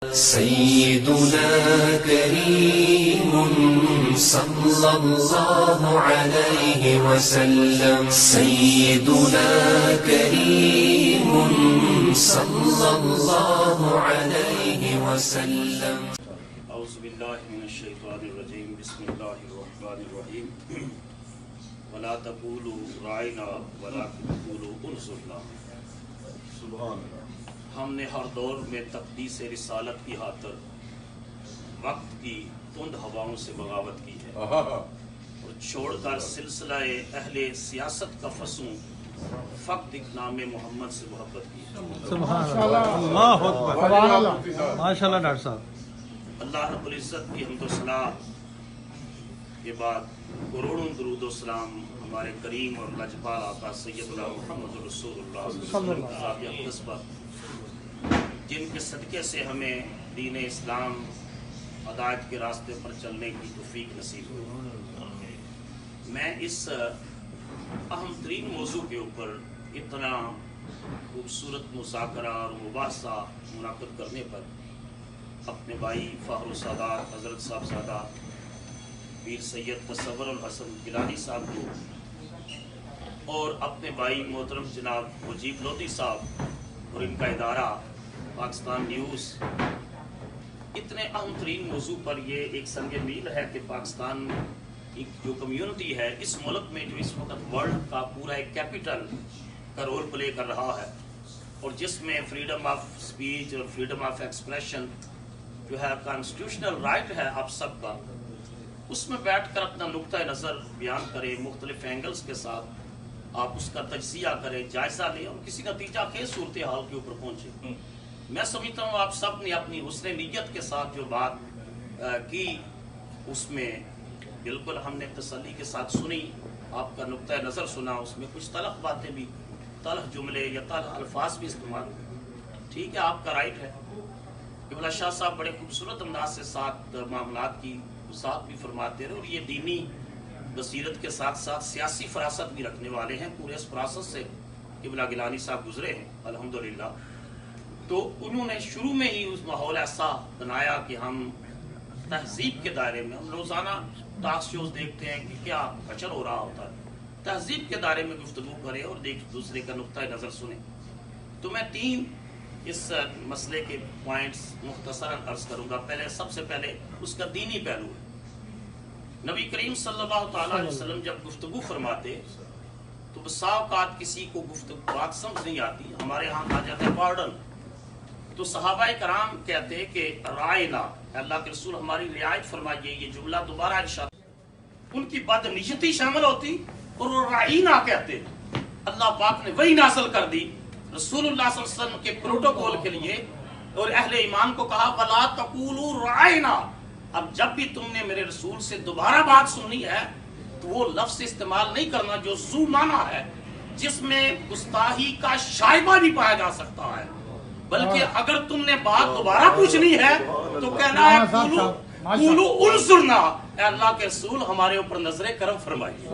سيدنا كريم صلى الله عليه وسلم سيدنا كريم صلى الله عليه وسلم اعوذ باللہ من الشیطان الرجیم بسم اللہ الرحمن الرحیم ولا تقولوا رائنا ولکن قولوا انظرنا۔ سبحان اللہ۔ ہم نے ہر دور میں تقدیس رسالت کی خاطر وقت کی تند ہواؤں سے بغاوت کی ہے اور چھوڑ کر سلسلہ اہل سیاست کا فسوں فقط نام محمد سے محبت کی ہے۔ سبحان اللہ، اللہ اکبر، سبحان اللہ، ماشاءاللہ ڈاکٹر صاحب۔ اللہ رب العزت کی حمد و ثنا کے بعد کروڑوں درود و سلام ہمارے کریم اور لجپال آقا سیدنا محمد رسول اللہ صلی اللہ علیہ وسلم، جن کے صدقے سے ہمیں دین اسلام ہدایت کے راستے پر چلنے کی توفیق نصیب ہوئی۔ میں اس اہم ترین موضوع کے اوپر اتنا خوبصورت مذاکرہ اور مباحثہ منعقد کرنے پر اپنے بھائی فخر السادات حضرت صاحبزادہ پیر سید تصور الحسن گیلانی صاحب کو اور اپنے بھائی محترم جناب مجیب لودھی صاحب اور ان کا ادارہ پاکستان نیوز اتنے اہم ترین موضوع پر یہ ایک سنگ میل ہے کہ پاکستان کی جو کمیونٹی ہے اس ملک میں جو اس وقت ورلڈ کا پورا ایک کیپٹل کا رول پلے کر رہا ہے اور جس میں فریڈم آف سپیچ اور فریڈم آف ایکسپریشن جو ہے کانسٹیٹیوشنل رائٹ ہے آپ سب کا، اس میں بیٹھ کر اپنا نقطہ نظر بیان کریں، مختلف اینگلز کے ساتھ آپ اس کا تجزیہ کریں، جائزہ لیں اور کسی نتیجہ کے صورتحال کے اوپر پہنچیں۔ میں سمجھتا ہوں آپ سب نے اپنی حسن نیت کے ساتھ جو بات کی اس میں بالکل ہم نے تسلی کے ساتھ سنی، آپ کا نقطہ نظر سنا، اس میں کچھ تلخ باتیں بھی، تلخ جملے یا تلخ الفاظ بھی استعمال ہوئے، ٹھیک ہے، آپ کا رائٹ ہے۔ قبلہ شاہ صاحب بڑے خوبصورت انداز سے ساتھ معاملات کی وضاحت بھی فرماتے رہے اور یہ دینی بصیرت کے ساتھ ساتھ سیاسی فراست بھی رکھنے والے ہیں، پورے اس فراست سے قبلہ گیلانی صاحب گزرے ہیں الحمدللہ۔ تو انہوں نے شروع میں ہی اس ماحول ایسا بنایا کہ ہم تہذیب کے دائرے میں، ہم روزانہ ٹاک شوز دیکھتے ہیں کہ کیا کچر ہو رہا ہوتا ہے، تہذیب کے دائرے میں گفتگو کریں اور ایک دوسرے کا نقطہ نظر سنیں۔ تو میں تین اس مسئلے کے پوائنٹس مختصراً عرض کروں گا۔ سب سے پہلے اس کا دینی پہلو ہے۔ نبی کریم صلی اللہ تعالیٰ علیہ وسلم جب گفتگو فرماتے تو بسا اوقات کسی کو گفتگو بات سمجھ نہیں آتی، ہمارے ہاں آ جاتا ہے پارڈن، تو صحابہ کرام کہتے کہ رائنا، اللہ کے رسول ہماری رعایت فرمائیے، یہ جملہ دوبارہ ارشاد، ان کی بد نیتی شامل ہوتی اور وہ رائنا کہتے۔ اللہ پاک نے وہی نازل کر دی رسول اللہ صلی اللہ علیہ وسلم کے پروٹوکول کے لیے اور اہل ایمان کو کہا وَلَا تَقُولُوا رَائِنَا، اب جب بھی تم نے میرے رسول سے دوبارہ بات سننی ہے تو وہ لفظ استعمال نہیں کرنا جو ذو معنی ہے، جس میں گستاخی کا شائبہ بھی پایا جا سکتا ہے، بلکہ اگر تم نے بات دوبارہ پوچھنی ہے تو کہنا ہے قولوا انظرنا، اے اللہ کے رسول ہمارے اوپر نظر کرم فرمائیے،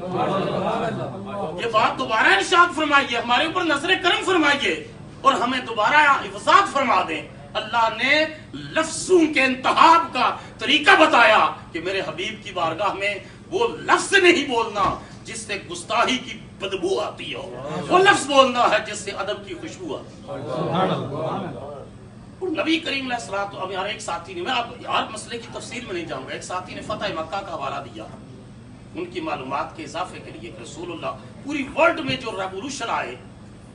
یہ بات دوبارہ ارشاد فرمائیے، ہمارے اوپر نظر کرم فرمائیے اور ہمیں دوبارہ وضاحت فرما دیں۔ اللہ نے لفظوں کے انتخاب کا طریقہ بتایا کہ میرے حبیب کی بارگاہ میں وہ لفظ نہیں بولنا جس سے گستاخی کی بدبو آتی ہو، وہ لفظ بولنا ہے جس سے ادب کی خوشبو آتی ہے۔ اور نبی کریم علیہ الصلوۃ، اب یار ایک ساتھی نے، میں اب یار مسئلے کی تفصیل میں نہیں جاؤں گا، ایک ساتھی نے فتح مکہ کا حوالہ دیا ان کی معلومات کے اضافے کے لیے کہ رسول اللہ پوری ورلڈ میں جو ریولوشن آئے،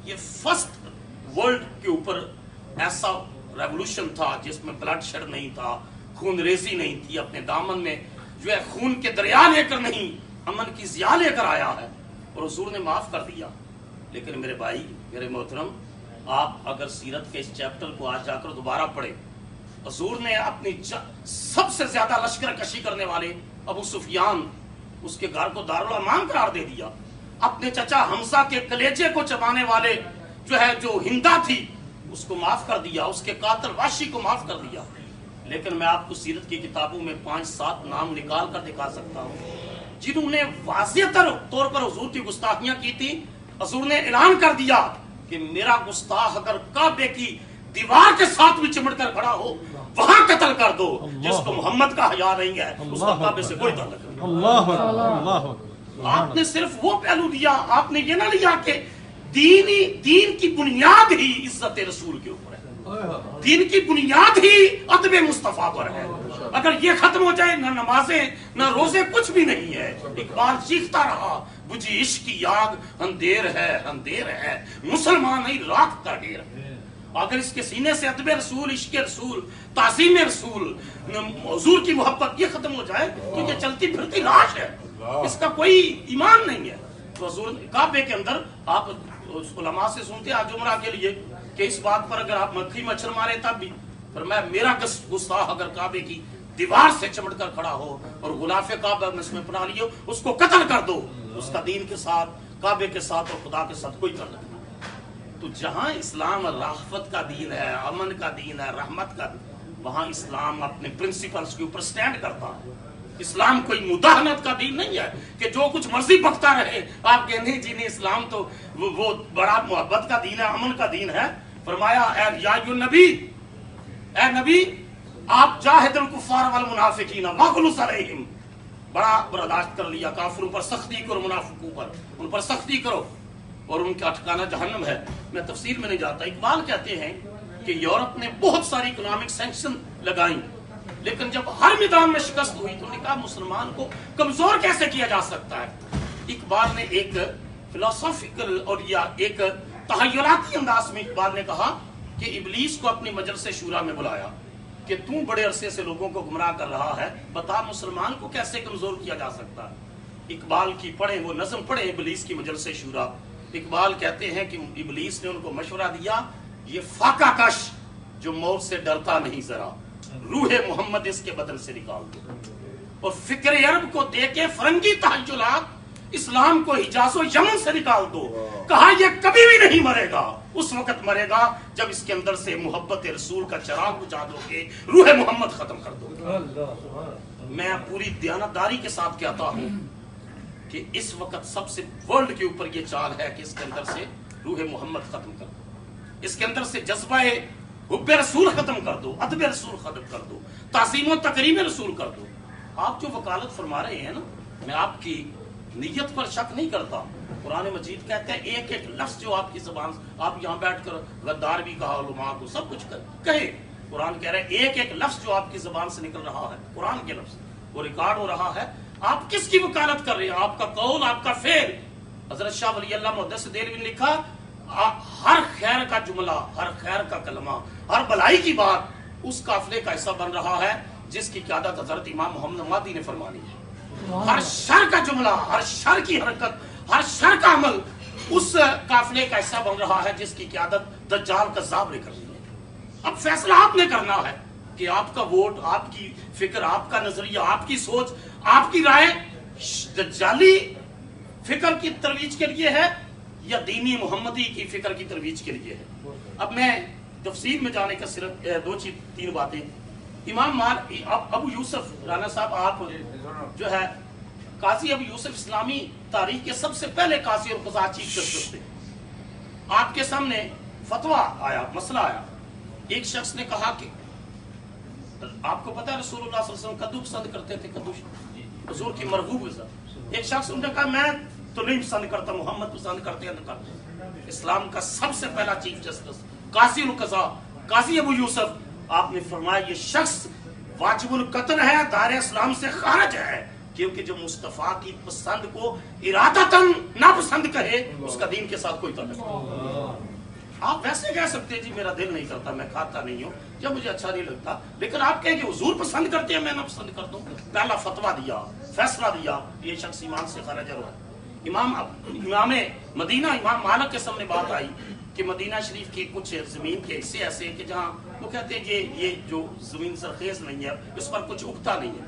یہ فرسٹ ورلڈ کے اوپر ایسا ریولوشن تھا جس میں بلڈ شیڈ نہیں تھا، خون ریزی نہیں تھی، اپنے دامن میں جو ہے خون کے دریا لے کر نہیں، امن کی ضیاء لے کر آیا ہے اور حضور نے معاف کر دیا۔ لیکن میرے بھائی، میرے محترم، آپ اگر سیرت کے اس چیپٹر کو آج جا کر دوبارہ پڑھیں، حضور نے اپنی سب سے زیادہ لشکر کشی کرنے والے ابو سفیان، اس کے گھر کو دارالامان قرار دے دیا، اپنے چچا حمزہ کے کلیجے کو چبانے والے جو ہندا تھی اس کو معاف کر دیا، اس کے قاتل واشی کو معاف کر دیا۔ لیکن میں آپ کو سیرت کی کتابوں میں 5-7 نام نکال کر دکھا سکتا ہوں جنہوں نے واضح طور پر حضور کی گستاخیاں کی تھی۔ حضور نے اعلان کر دیا کہ میرا گستاخ اگر کعبے کی دیوار کے ساتھ بھی چمٹ کر کھڑا ہو وہاں قتل کر دو. جس کو محمد کا حیا نہیں ہے اس کا کعبے سے کوئی تعلق نہیں. اللہ اللہ. آپ نے صرف وہ پہلو دیا, آپ نے یہ نہ لیا کہ دین کی بنیاد ہی عزت رسول کے اوپر ہے, دین کی بنیاد ہی ادب مصطفیٰ پر ہے. اگر یہ ختم ہو جائے نہ نمازیں نہ روزے کچھ بھی نہیں ہے. اقبال چیختا رہا بجھی عشق کی آگ اندھیر ہے مسلمان نہیں راکھ کا ڈھیر. اگر اس کے سینے سے ادب رسول, عشق رسول, تعظیم رسول, حضور کی محبت یہ ختم ہو جائے تو یہ چلتی پھرتی لاش ہے, اس کا کوئی ایمان نہیں ہے. تو حضور کعبے کے اندر آپ علماء سے سنتے آج عمرہ کے لیے کہ اس بات پر اگر آپ مکھی مچھر مارے تب بھی فرمایا میرا گستاخ اگر کعبے کی دیوار سے چمٹ کر کھڑا ہو اور غلاف کعبہ میں اس میں پناہ لیے اس کو قتل کر دو. اس کا دین کے ساتھ, کعبے کے ساتھ اور خدا کے ساتھ کوئی تعلق نہیں. تو جہاں اسلام رافت کا دین ہے, امن کا دین ہے, رحمت کا دین, وہاں اسلام اپنے پرنسپلز کے اوپر سٹینڈ کرتا ہے. اسلام کوئی مداہنت کا دین نہیں ہے کہ جو کچھ مرضی بکتا رہے آپ کہیں نہیں جی نہیں اسلام تو وہ بڑا محبت کا دین ہے, امن کا دین ہے. فرمایا اے نبی آپ جاہد الکفار والمنافقین واغلظ علیہم, بڑا برداشت کر لیا, کافروں پر سختی کرو, منافقوں پر ان پر سختی کرو اور ان کا ٹھکانہ جہنم ہے. میں تفسیر میں نہیں جاتا. اقبال کہتے ہیں کہ یورپ نے بہت ساری اکنامک سینکشن لگائیں لیکن جب ہر میدان میں شکست ہوئی تو انہوں نے کہا مسلمان کو کمزور کیسے کیا جا سکتا ہے. اقبال نے ایک فلسافیکل اور یا ایک تخیلاتی انداز میں اقبال نے کہا کہ ابلیس کو اپنی مجلس شورا میں بلایا کہ تو بڑے عرصے سے لوگوں کو گمراہ کر رہا ہے, بتا مسلمان کو کیسے کمزور کیا جا سکتا ہے. اقبال کی پڑھیں وہ نظم پڑھیں ابلیس کی مجلس شورا. اقبال کہتے ہیں کہ ابلیس نے ان کو مشورہ دیا یہ فاقہ کش جو موت سے ڈرتا نہیں ذرا, روح محمد اس کے بدن سے نکال دو. اور فکر عرب کو دے کے فرنگی تحجلات اسلام کو حجاز و یمن سے نکال دو. کہا یہ کبھی بھی نہیں مرے گا, اس وقت مرے گا جب اس کے اندر سے محبت رسول کا چراغ بجھا دو گے, روح محمد ختم کر دو گے. میں پوری دیانتداری کے ساتھ کہتا ہوں کہ اس وقت سب سے ورلڈ کے اوپر یہ چال ہے کہ اس کے اندر سے روح محمد ختم کر دو, اس کے اندر سے جذبہ حب رسول ختم کر دو, ادب رسول ختم کر دو, تعظیم و تکریم رسول کر دو. آپ جو وکالت فرما رہے ہیں نا, میں آپ کی نیت پر شک نہیں کرتا. قرآن مجید کہتا ہے ایک ایک لفظ جو آپ کی زبان, آپ یہاں بیٹھ کر غدار بھی کہا, علماء کو سب کچھ کہے. قرآن کہہ رہا ہے ایک ایک لفظ جو آپ کی زبان سے نکل رہا ہے قرآن کے لفظ وہ ریکارڈ ہو رہا ہے. آپ کس کی وکالت کر رہے ہیں؟ آپ کا قول, آپ کا فعل. حضرت شاہ ولی اللہ محدث دہلوی نے لکھا ہر خیر کا جملہ, ہر خیر کا کلمہ, ہر بلائی کی بات اس قافلے کا حصہ بن رہا ہے جس کی قیادت حضرت امام محمد مہدی نے فرمانی ہے. ہر شر کا جملہ, ہر شر کی حرکت, ہر شر کا عمل اس قافلے کا حصہ بن رہا ہے جس کی قیادت دجال کذاب نے کرنی ہے. اب فیصلہ آپ نے کرنا ہے کہ آپ کا ووٹ, آپ کی فکر, آپ کا نظریہ, آپ کی سوچ, آپ کی رائے دجالی فکر کی ترویج کے لیے ہے یا دینی محمدی کی فکر کی ترویج کے لیے ہے. اب میں تفسیر میں جانے کا صرف تین باتیں. امام ابو یوسف رانا صاحب, آپ جو ہے قاضی ابو یوسف اسلامی تاریخ کے سب سے پہلے قاضی اور قضاء چیف جسٹس تھے. آپ کے سامنے فتویٰ آیا, مسئلہ آیا. ایک شخص نے کہا کہ آپ کو پتا ہے رسول اللہ صلی اللہ علیہ وسلم کدو پسند کرتے تھے, کدو حضور کی مرغوب غذا. ایک شخص نے کہا میں تو نہیں پسند کرتا, محمد پسند کرتے ہیں. اسلام کا سب سے پہلا چیف جسٹس قاضی القضاء قاضی ابو یوسف, آپ نے فرمایا یہ شخص واجب القتل ہے, دائرہ اسلام سے خارج ہے, کیونکہ جو مصطفیٰ کی پسند کو ارادتاً ناپسند کہے اس کا دین کے ساتھ کوئی تعلق نہیں. آپ ویسے کہہ سکتے ہیں جی میرا دل نہیں کرتا, میں کھاتا نہیں ہوں, جب مجھے اچھا نہیں لگتا, لیکن آپ کہیں کہ حضور پسند کرتے ہیں میں نہ پسند کرتا ہوں. پہلا فتویٰ دیا, فیصلہ دیا, یہ شخص ایمان سے خارج ہے. امام مدینہ امام مالک کے سامنے بات آئی کہ مدینہ شریف کی کچھ زمین کے حصے ایسے ہیں کہ جہاں وہ کہتے ہیں یہ جو زمین سرخیز نہیں ہے اس پر کچھ اگتا نہیں ہے.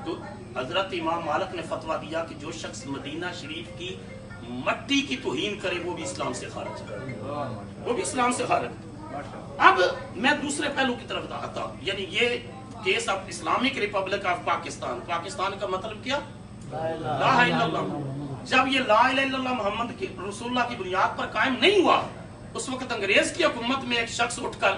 تو حضرت امام مالک نے فتویٰ دیا کہ جو شخص مدینہ شریف کی مٹی کی توہین کرے وہ بھی اسلام سے خارج ہے, وہ بھی اسلام سے خارج. اب میں دوسرے پہلو کی طرف آتا ہوں, یعنی یہ case of Islamic republic of Pakistan. Pakistan کا مطلب کیا؟ لا الہ الا اللہ. جب یہ لا الہ الا اللہ محمد رسول اللہ کی بنیاد پر قائم نہیں ہوا, اس وقت انگریز کی حکومت میں ایک شخص اٹھ کر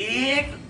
1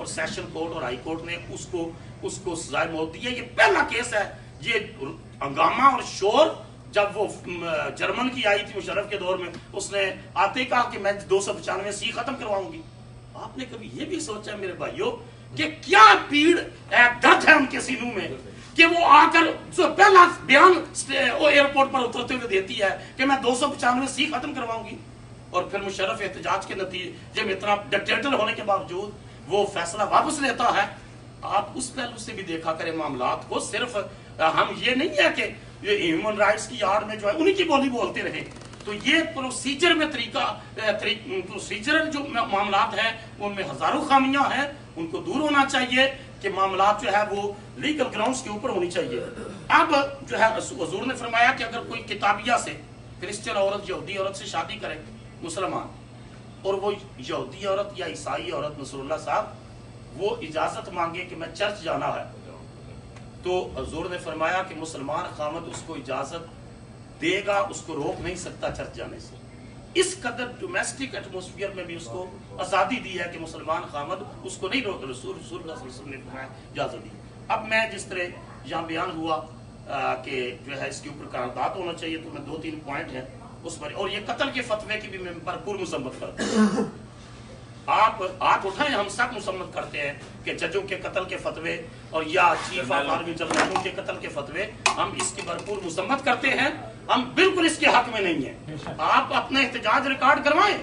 اور سیشن کورٹ اور ہائی کورٹ نے اس کو سزائے موت دی ہے. یہ پہلا کیس ہے. یہ ہنگامہ اور شور جب وہ جرمن کی آئی تھی مشرف کے دور میں, اس نے آتے ہی کہا کہ میں 295 سی ختم کرواؤں گی. آپ نے کبھی یہ بھی سوچا میرے بھائیوں کہ کیا پیڑ درد ہے ان کے سینوں میں کہ وہ آ کر جو پہلا بیان ایئرپورٹ پر اترتے ہوئے دیتی ہے کہ میں 295 سی ختم کرواؤں گی, اور پھر مشرف احتجاج کے نتیجے میں اتنا ڈکٹیٹر ہونے کے باوجود وہ فیصلہ واپس لیتا ہے. آپ اس پہلو سے بھی دیکھا کریں معاملات کو. صرف ہم یہ نہیں ہے کہ ہیومن رائٹس کی آڑ میں جو ہے انہی کی بولی بولتے رہے. تو یہ پروسیجر میں پروسیجرل جو معاملات ہیں ان میں ہزاروں خامیاں ہیں, ان کو دور ہونا چاہیے کہ معاملات جو ہے وہ لیگل گراؤنڈز کے اوپر ہونی چاہیے. اب جو ہے حضور نے فرمایا کہ اگر کوئی کتابیہ سے کرسچن عورت یہودی عورت سے شادی کرے مسلمان, اور وہ یہودی عورت یا عیسائی عورت نصر اللہ صاحب وہ اجازت مانگے کہ میں چرچ جانا ہے, تو حضور نے فرمایا کہ مسلمان خامد اس کو اجازت دے گا, اس کو روک نہیں سکتا چرچ جانے سے. اس قدر ڈومیسٹک ایٹموسفیئر میں بھی اس کو آزادی دی ہے کہ مسلمان خامد اس کو نہیں روک. رسول اللہ صلی اللہ علیہ وسلم نے فرمایا اجازت دی. اب میں جس طرح یہاں بیان ہوا کہ جو ہے اس کے اوپر قرارداد ہونا چاہیے, تو میں 2-3 پوائنٹ ہیں اس پر, اور یہ قتل کے فتوے کی بھی میں بھرپور مذمت کرتا ہوں. آپ ہاتھ اٹھائیں, ہم سب مذمت کرتے ہیں کہ ججوں کے قتل کے فتوے اور یا چیف آف آرمی جنرلوں کے قتل کے فتوے, ہم اس کی بھرپور مذمت کرتے ہیں. ہم بالکل اس کے حق میں نہیں ہیں. آپ اپنا احتجاج ریکارڈ کروائیں,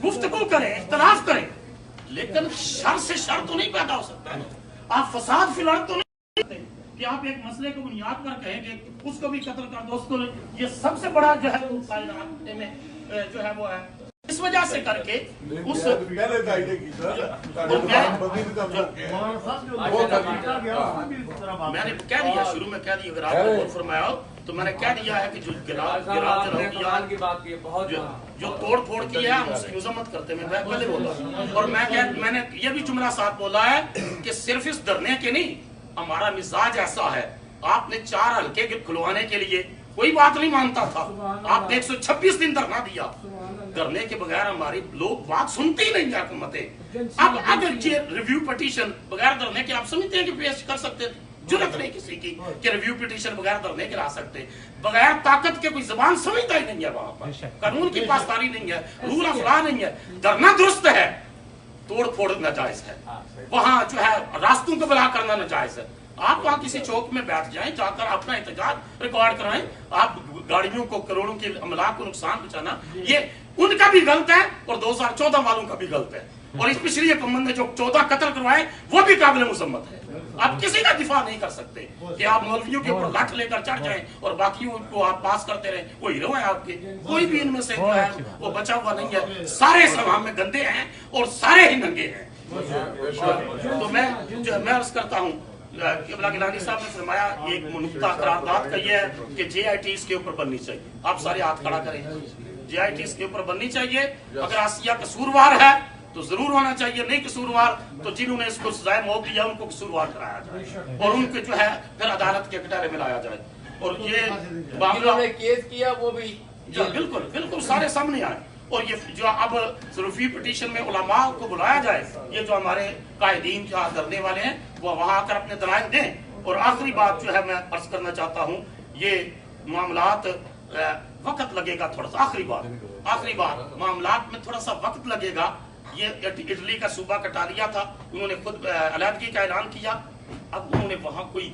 گفتگو کریں, اختلاف کریں, لیکن شر سے شر تو نہیں پیدا ہو سکتا ہے. آپ فساد فی الحال تو نہیں کرتے کہ آپ ایک مسئلے کو بنیاد پر کہیں کہ اس کو بھی قتل کر دو, اس کو. یہ سب سے بڑا جو ہے میں جو ہے وہ ہے. اس وجہ سے کر کے اس میں نے کہہ دیا شروع میں, کہہ دیا اگر آپ نے غور فرمایا ہو تو میں نے کہہ دیا ہے کہ جو جو توڑ پھوڑ کی ہے ہم اس کی مذمت کرتے ہیں. میں پہلے بولا, اور میں نے یہ بھی جملہ ساتھ بولا ہے کہ صرف اس ڈرنے کے نہیں, ہمارا مزاج ایسا ہے. آپ نے 4 حلقے کھلوانے کے لیے کوئی بات نہیں مانتا تھا, آپ نے 126 دن دھرنا دیا. دھرنے کے بغیر ہماری لوگ بات سنتے ہی نہیں حکومتیں. اب اگر یہ ریویو پٹیشن بغیر دھرنے کے آپ سمجھتے ہیں کہ پیش کر سکتے تھے؟ جرت نہیں کسی کی کہ ریویو پٹیشن بغیر دھرنے کے لا سکتے. بغیر طاقت کے کوئی زبان سمجھتا ہی نہیں ہے, وہاں پر قانون کی پاسداری نہیں ہے, رول آف لا نہیں ہے. دھرنا درست ہے, توڑ پھوڑ ناجائز ہے, وہاں جو ہے راستوں کو بلا کرنا ناجائز ہے. آپ وہاں کسی چوک میں بیٹھ جائیں, جا کر اپنا احتجاج ریکارڈ کرائیں. آپ گاڑیوں کو کروڑوں کے املاک کو نقصان پہنچانا یہ ان کا بھی غلط ہے اور 2014 والوں کا بھی غلط ہے. اور اس پچھلی حکومت نے جو 14 قتل کروائے وہ بھی قابل مذمت ہے. آپ کسی کا دفاع نہیں کر سکتے کہ آپ مولویوں کے اوپر لاٹھ لے کر چڑھ جائیں اور باقیوں کو آپ پاس کرتے رہیں. وہ ہیرو ہیں آپ کے, کوئی بھی ان میں سے جو ہے وہ بچا ہوا نہیں ہے. سارے اسلام میں گندے ہیں اور سارے ہی ننگے ہیں. تو میں عرض کرتا ہوں, قبلہ گیلانی صاحب نے فرمایا ایک نقطہ قرارداد کا یہ ہے کہ جے آئی ٹیز کے اوپر بننی چاہیے. آپ سارے ہاتھ کھڑا کریں, جے آئی ٹیز کے اوپر بننی چاہیے. اگر آسیہ قصوروار ہے تو ضرور ہونا چاہیے, نہیں قصوروار تو جنہوں نے اس کو سزائے موت دیا ان کو قصوروار کرایا جائے اور ان کو جو ہے پھر عدالت کے کٹہرے میں لایا جائے. اور یہ معاملہ کیس کیا وہ بھی بالکل سارے سامنے آئے. اور یہ جو اب ریویو پٹیشن میں علماء کو بلایا جائے, یہ جو ہمارے قائدین جہاں کرنے والے ہیں وہ وہاں آ کر اپنے دلائل دیں. اور آخری بات جو ہے میں عرض کرنا چاہتا ہوں, یہ معاملات وقت لگے گا تھوڑا سا. آخری بات معاملات میں تھوڑا سا وقت لگے گا. یہ اٹلی کا صوبہ کٹالیا تھا, انہوں نے خود علیحدگی کا اعلان کیا. اب انہوں نے وہاں کوئی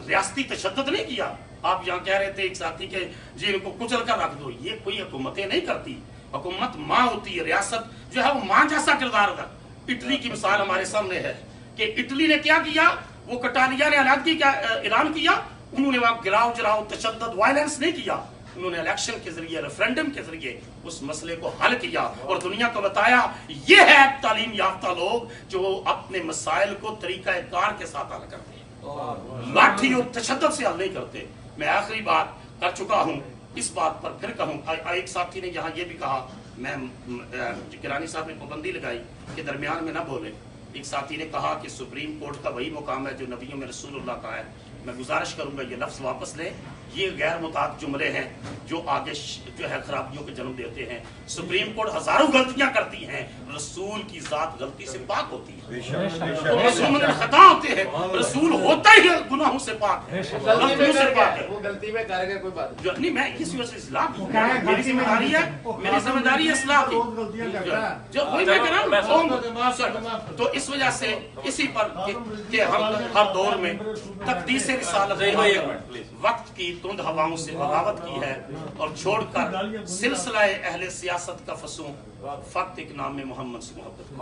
ریاستی تشدد نہیں کیا. آپ یہاں کہہ رہے تھے ایک ساتھی کہ جی ان کو کچل کر رکھ دو, یہ کوئی حکومتیں نہیں کرتی. حکومت ماں ہوتی ہے, ریاست جو ہے وہ ماں جیسا کردار ادا. اٹلی کی مثال ہمارے سامنے ہے کہ اٹلی نے کیا کیا, وہ کٹالیا نے علیحدگی کا اعلان کیا, انہوں نے وہاں گراؤ جراؤ تشدد وائلنس نہیں کیا. انہوں نے الیکشن کے ذریعے ریفرینڈم کے ذریعے اس مسئلے کو حل کیا اور دنیا کو بتایا یہ ہے تعلیم یافتہ لوگ جو اپنے مسائل کو طریقہ کار کے ساتھ حل کرتے ہیں, لاٹھی اور تشدد سے حل نہیں کرتے. میں آخری بات کر چکا ہوں, اس بات پر پھر کہوں. ایک ساتھی نے یہاں یہ بھی کہا, میں گیلانی صاحب نے پابندی لگائی کہ درمیان میں نہ بولے. ایک ساتھی نے کہا کہ سپریم کورٹ کا وہی مقام ہے جو نبیوں میں رسول اللہ کا ہے. میں گزارش کروں گا یہ لفظ واپس لیں، یہ غیر متعدد جملے ہیں جو آگے جو ہے خرابیوں کے جنم دیتے ہیں۔ سپریم کورٹ ہزاروں غلطیاں کرتی ہیں، رسول کی ذات غلطی سے پاک ہوتی ہے، تو رسول خطا ہوتے ہیں، رسول ہوتا ہی گناہوں سے پاک ہے، غلطیوں سے پاک ہے۔ وہ غلطی میں کر کے کوئی بات نہیں، میں اس وجہ سے اصلاح کی، میری ذمہ داری ہے، میری ذمہ داری ہے اصلاح کی، جو وہی میں کہہ رہا ہوں۔ تو اس وجہ سے اسی پر کہ ہم ہر دور میں تقدیس رسالت وقت کی تند ہواؤں سے بغاوت کی ہے اور چھوڑ کر سلسلہ اہل سیاست کا فسوں فقط ایک نام محمد سے محبت کی۔